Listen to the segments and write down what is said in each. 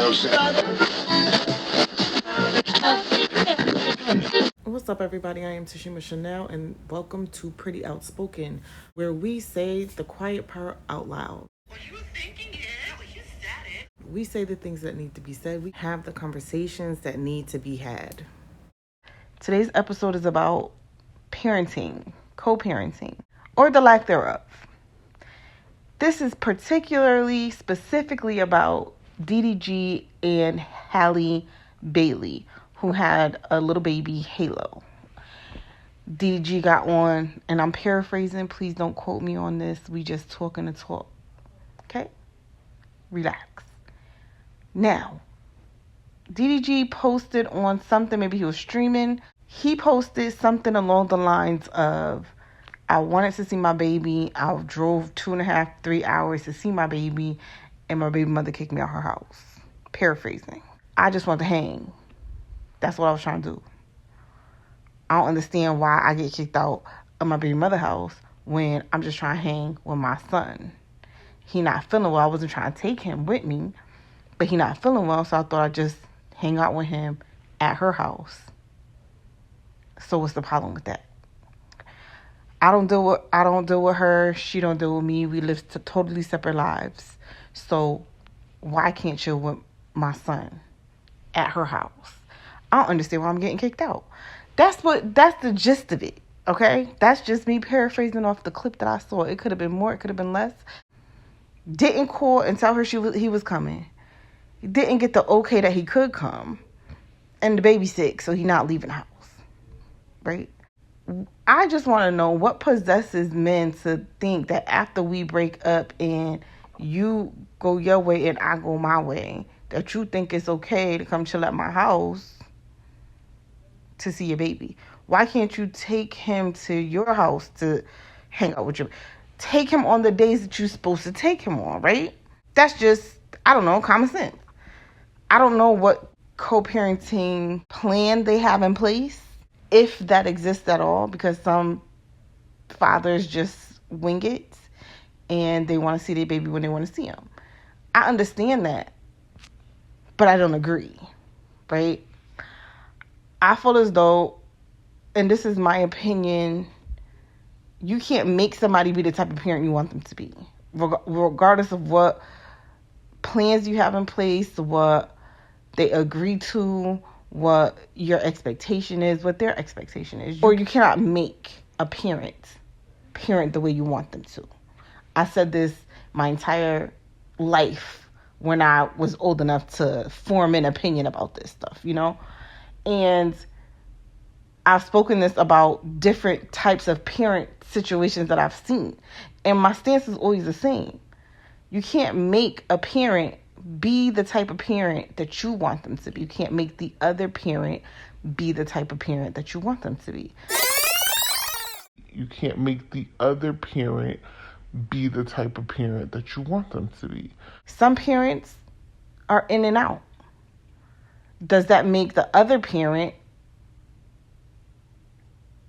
What's up, everybody? I am Tashima Chanel, and welcome to Pretty Outspoken, where we say the quiet part out loud. Were you thinking it? Well, you said it. We say the things that need to be said. We have the conversations that need to be had. Today's episode is about parenting, co-parenting, or the lack thereof. This is specifically about DDG and Halle Bailey, who had a little baby, Halo. DDG got on, and I'm paraphrasing. Please don't quote me on this. We just talking to talk. Okay? Relax. Now, DDG posted on something. Maybe he was streaming. He posted something along the lines of, I wanted to see my baby. I drove 2.5, 3 hours to see my baby, and my baby mother kicked me out her house. Paraphrasing. I just want to hang. That's what I was trying to do. I don't understand why I get kicked out of my baby mother house when I'm just trying to hang with my son. He not feeling well. I wasn't trying to take him with me, but he not feeling well, so I thought I'd just hang out with him at her house. So what's the problem with that? I don't deal with her. She don't deal with me. We live totally separate lives. So why can't chill with my son at her house? I don't understand why I'm getting kicked out. That's the gist of it. Okay? That's just me paraphrasing off the clip that I saw. It could have been more. It could have been less. Didn't call and tell her he was coming. Didn't get the okay that he could come. And the baby's sick, so he not leaving the house. Right? I just want to know what possesses men to think that after we break up and you go your way and I go my way, that you think it's okay to come chill at my house to see your baby. Why can't you take him to your house to hang out with you? Take him on the days that you're supposed to take him on, right? That's just, I don't know, common sense. I don't know what co-parenting plan they have in place, if that exists at all, because some fathers just wing it and they want to see their baby when they want to see him. I understand that, but I don't agree, right? I feel as though, and this is my opinion, you can't make somebody be the type of parent you want them to be, regardless of what plans you have in place, what they agree to, what your expectation is, what their expectation is. Or you cannot make a parent the way you want them to. I said this my entire life when I was old enough to form an opinion about this stuff, you know? And I've spoken this about different types of parent situations that I've seen. And my stance is always the same. You can't make a parent be the type of parent that you want them to be. You can't make the other parent be the type of parent that you want them to be. You can't make the other parent be the type of parent that you want them to be. Some parents are in and out. Does that make the other parent...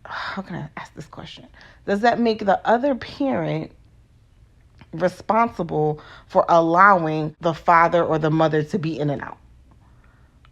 How can I ask this question? Does that make the other parent responsible for allowing the father or the mother to be in and out?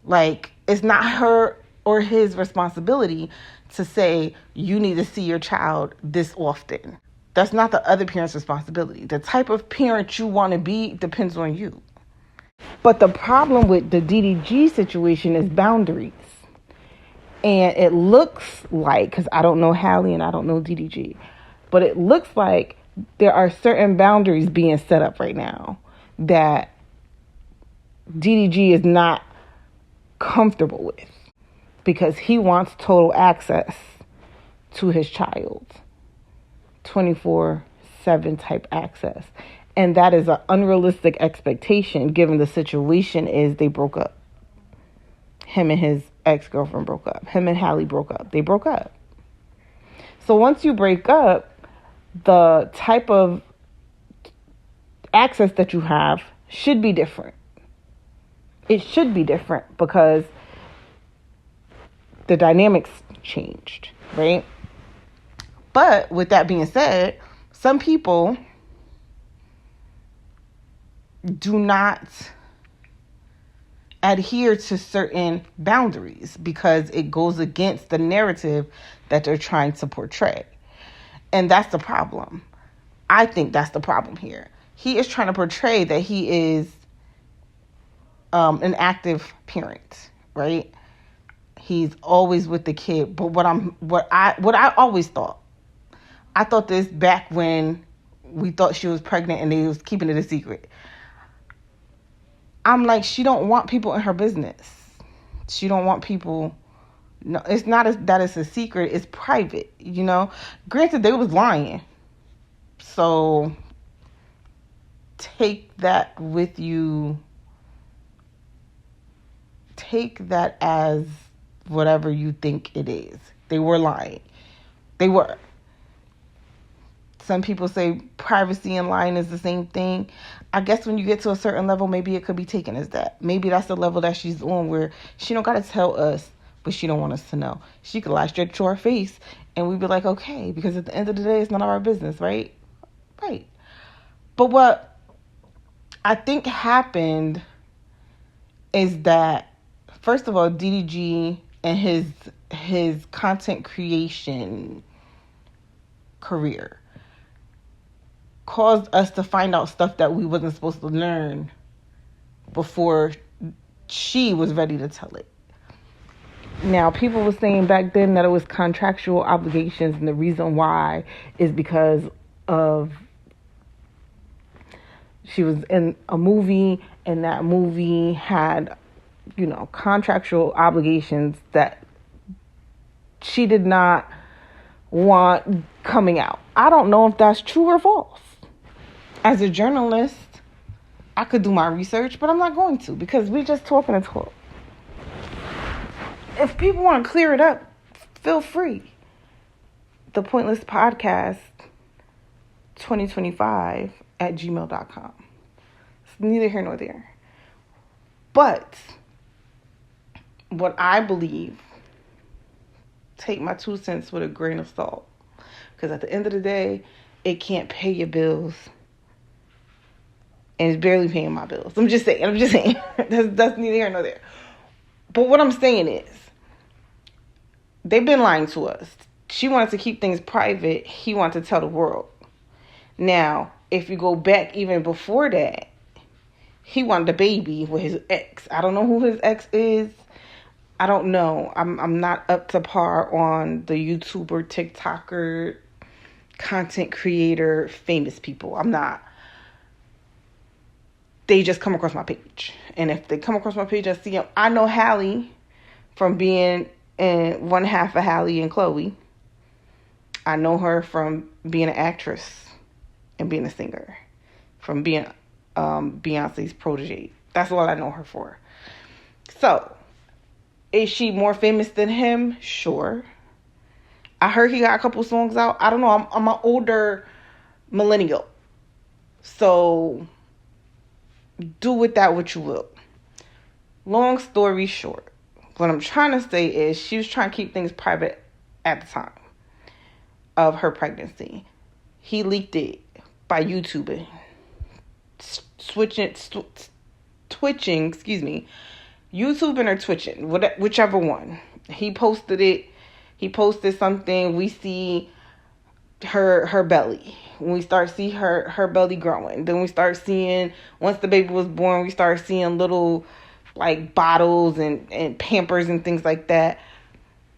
Like, it's not her or his responsibility to say, you need to see your child this often. That's not the other parent's responsibility. The type of parent you want to be depends on you. But the problem with the DDG situation is boundaries. And it looks like, because I don't know Halle and I don't know DDG, but it looks like there are certain boundaries being set up right now that DDG is not comfortable with, because he wants total access to his child, 24/7 type access. And that is an unrealistic expectation given the situation is they broke up. Him and his ex-girlfriend broke up. Him and Halle broke up. They broke up. So once you break up, the type of access that you have should be different. It should be different because the dynamics changed, right? But with that being said, some people do not adhere to certain boundaries because it goes against the narrative that they're trying to portray. And that's the problem. I think that's the problem here. He is trying to portray that he is an active parent, right? He's always with the kid. But what I always thought, I thought this back when we thought she was pregnant and they was keeping it a secret. I'm like, she don't want people in her business. She don't want people. No, it's not that it's a secret. It's private, you know. Granted, they was lying. So take that with you. Take that as whatever you think it is. They were lying. They were. Some people say privacy and lying is the same thing. I guess when you get to a certain level, maybe it could be taken as that. Maybe that's the level that she's on where she don't got to tell us, but she don't want us to know. She could lie straight to our face and we'd be like, okay, because at the end of the day, it's none of our business, right? Right. But what I think happened is that, first of all, DDG and his content creation career caused us to find out stuff that we wasn't supposed to learn before she was ready to tell it. Now, people were saying back then that it was contractual obligations, and the reason why is because of she was in a movie, and that movie had, you know, contractual obligations that she did not want coming out. I don't know if that's true or false. As a journalist, I could do my research, but I'm not going to because we're just talking to talk. If people want to clear it up, feel free. The Pointless Podcast 2025 at gmail.com. It's neither here nor there. But what I believe, take my 2 cents with a grain of salt. Because at the end of the day, it can't pay your bills. And it's barely paying my bills. I'm just saying. That's neither here nor there. But what I'm saying is, they've been lying to us. She wanted to keep things private. He wanted to tell the world. Now, if you go back even before that, he wanted a baby with his ex. I don't know who his ex is. I don't know. I'm not up to par on the YouTuber, TikToker, content creator, famous people. I'm not. They just come across my page. And if they come across my page, I see them. I know Halle from being in one half of Halle and Chloe. I know her from being an actress and being a singer. From being Beyonce's protege. That's what I know her for. So, is she more famous than him? Sure. I heard he got a couple songs out. I don't know. I'm an older millennial. So, do with that what you will. Long story short, what I'm trying to say is she was trying to keep things private at the time of her pregnancy. He leaked it by YouTubing. Twitching, YouTubing or twitching, whichever one. He posted it. He posted something. We see her belly. When we start see her belly growing. Then we start seeing, once the baby was born, we start seeing little like bottles and Pampers and things like that.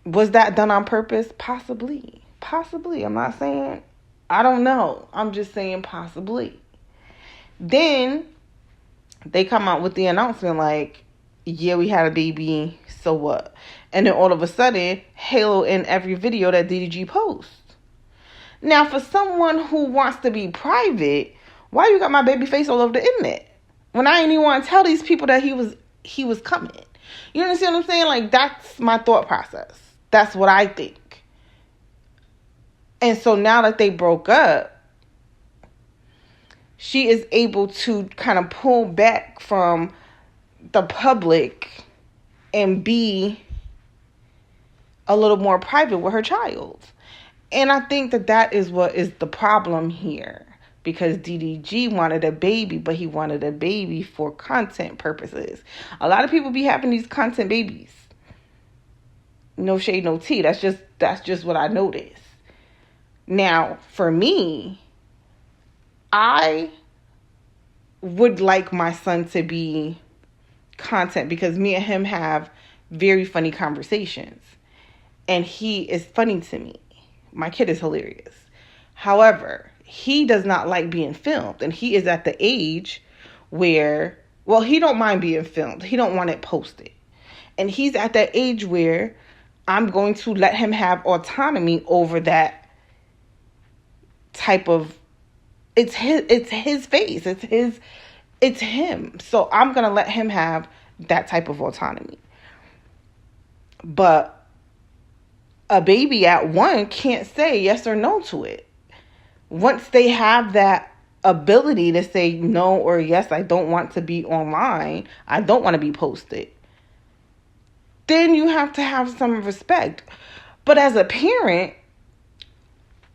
Was that done on purpose? Possibly. I'm not saying, I don't know. I'm just saying possibly. Then they come out with the announcement like, yeah, we had a baby, so what? And then all of a sudden, Halo in every video that DDG posts. Now, for someone who wants to be private, why you got my baby face all over the internet? When I ain't even want to tell these people that he was coming. You understand what I'm saying? Like, that's my thought process. That's what I think. And so now that they broke up, she is able to kind of pull back from the public and be a little more private with her child. And I think that is what is the problem here. because DDG wanted a baby, but he wanted a baby for content purposes. A lot of people be having these content babies. No shade, no tea. That's just what I noticed. Now, for me, I would like my son to be content because me and him have very funny conversations. And he is funny to me. My kid is hilarious. However, he does not like being filmed. And he is at the age where, well, he don't mind being filmed. He don't want it posted. And he's at that age where I'm going to let him have autonomy over that type of, it's his face. It's him. So I'm going to let him have that type of autonomy. But a baby at 1 can't say yes or no to it. Once they have that ability to say no or yes, I don't want to be online, I don't want to be posted, then you have to have some respect. But as a parent,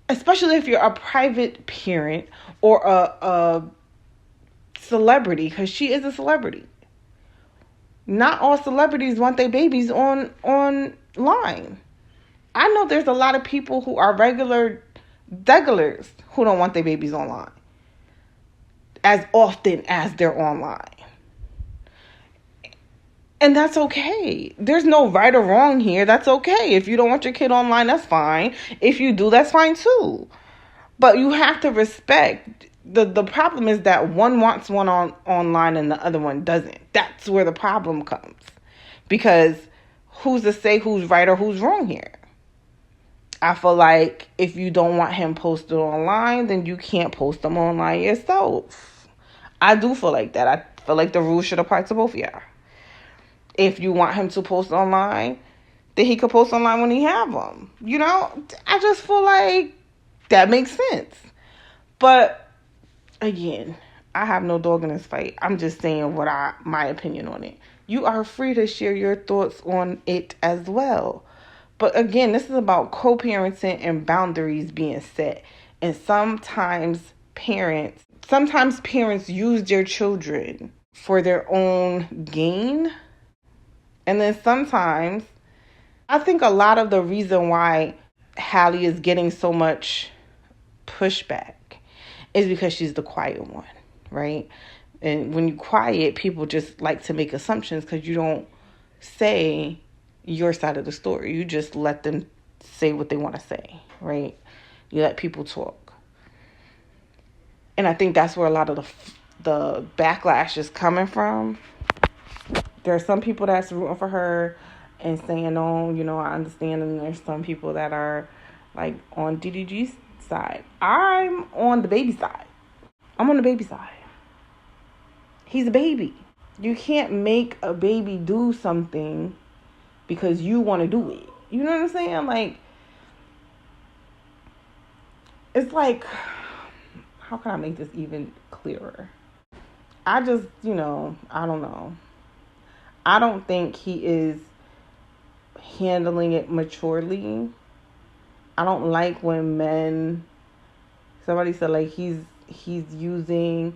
especially if you're a private parent or a celebrity, because she is a celebrity, not all celebrities want their babies online. I know there's a lot of people who are regulars who don't want their babies online as often as they're online. And that's okay. There's no right or wrong here. That's okay. If you don't want your kid online, that's fine. If you do, that's fine too. But you have to respect. The problem is that one wants one online and the other one doesn't. That's where the problem comes. Because who's to say who's right or who's wrong here? I feel like if you don't want him posted online, then you can't post them online yourself. I do feel like that. I feel like the rules should apply to both of y'all. If you want him to post online, then he could post online when he have them. You know, I just feel like that makes sense. But again, I have no dog in this fight. I'm just saying my opinion on it. You are free to share your thoughts on it as well. But again, this is about co-parenting and boundaries being set. And sometimes parents use their children for their own gain. And then sometimes, I think a lot of the reason why Halle is getting so much pushback is because she's the quiet one, right? And when you quiet, people just like to make assumptions because you don't say your side of the story. You just let them say what they want to say, right? You let people talk. And I think that's where a lot of the backlash is coming from. There are some people that's rooting for her and saying, oh, you know, I understand. And there's some people that are like on DDG's side. I'm on the baby side. I'm on the baby side. He's a baby. You can't make a baby do something because you want to do it. You know what I'm saying? Like, it's like, how can I make this even clearer? I just, I don't know. I don't think he is handling it maturely. I don't like when somebody said like he's using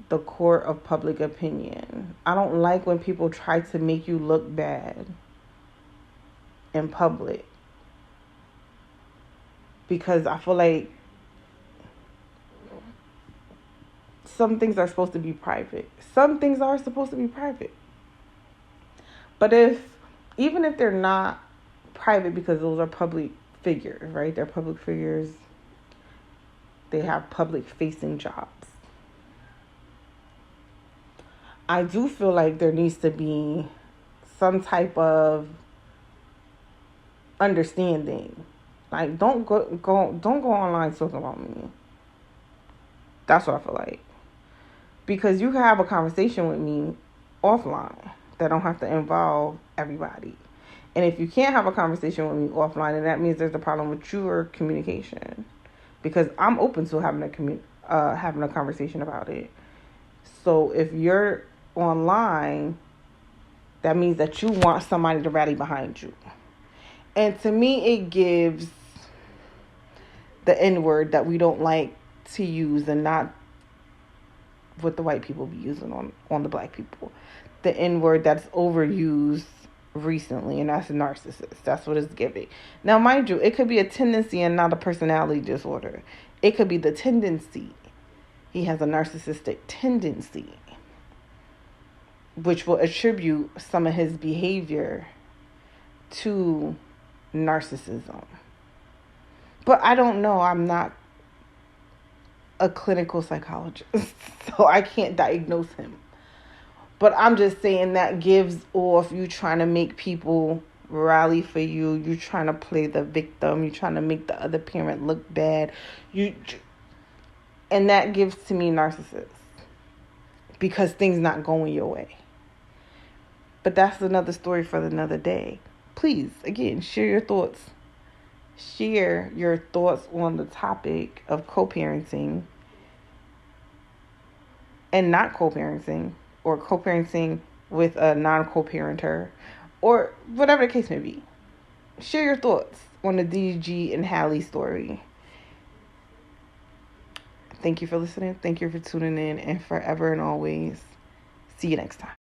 the court of public opinion. I don't like when people try to make you look bad in public. Because I feel like some things are supposed to be private. Some things are supposed to be private. But even if they're not private, because those are public figures, right? They're public figures. They have public facing jobs. I do feel like there needs to be some type of understanding. Like, don't go online talking about me. That's what I feel like. Because you can have a conversation with me offline that don't have to involve everybody. And if you can't have a conversation with me offline, then that means there's a problem with your communication. Because I'm open to having a conversation about it. So if you're online, that means that you want somebody to rally behind you. And to me, it gives the N-word that we don't like to use, and not what the white people be using on the black people. The N word that's overused recently, and that's a narcissist. That's what it's giving. Now, mind you, it could be a tendency and not a personality disorder. It could be the tendency. He has a narcissistic tendency, which will attribute some of his behavior to narcissism. But I don't know. I'm not a clinical psychologist, so I can't diagnose him. But I'm just saying that gives off you trying to make people rally for you. You're trying to play the victim. You're trying to make the other parent look bad. And that gives to me narcissist, because things not going your way. But that's another story for another day. Please, again, share your thoughts. Share your thoughts on the topic of co-parenting and not co-parenting, or co-parenting with a non-co-parenter, or whatever the case may be. Share your thoughts on the DDG and Halle story. Thank you for listening. Thank you for tuning in. And forever and always, see you next time.